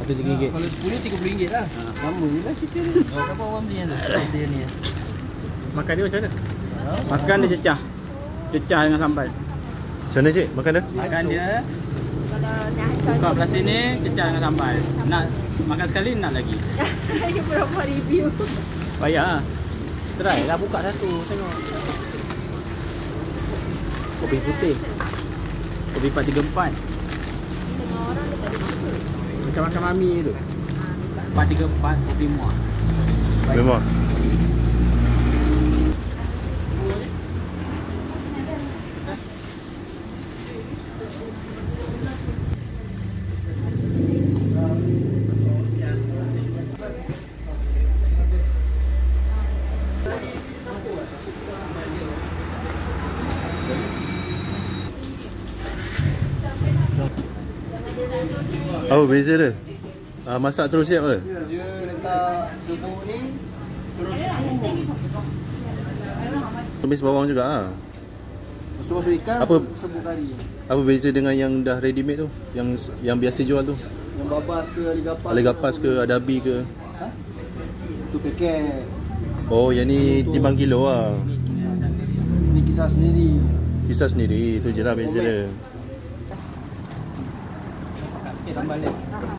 RM3. Kalau 10 RM30 lah. Sama je lah cerita dia. Berapa orang beli yang tu? Dia ni. Makan dia macam mana? Makan dia cecah. Cecah dengan sambal. Macam mana cik makan dia? Makan dia Kalau nak buka plastik ni, cecah dengan sambal. Nak makan sekali, nak lagi. Ini berapa review. Payah lah. Try lah buka satu, tengok. Kopi putih. Kopi 434. Tengok orang dia tak ada maksud. Macam makan mami tu. 434 kopi muah. Memang. Apa beza dia? Masak terus siap ke? Dia letak serbuk ni, terus Tumis bawang juga ah. lepas tu masuk ikan, Apa? serbuk kari. Apa beza dengan yang dah ready made tu? Yang biasa jual tu? Yang babas ke, Ali gapas ke, adabi ke? Ha? Tu paket. Oh, yang ni timbang kilo lah. Ni kisah sendiri. Kisah sendiri, tu je lah beza dia. Sambal dia.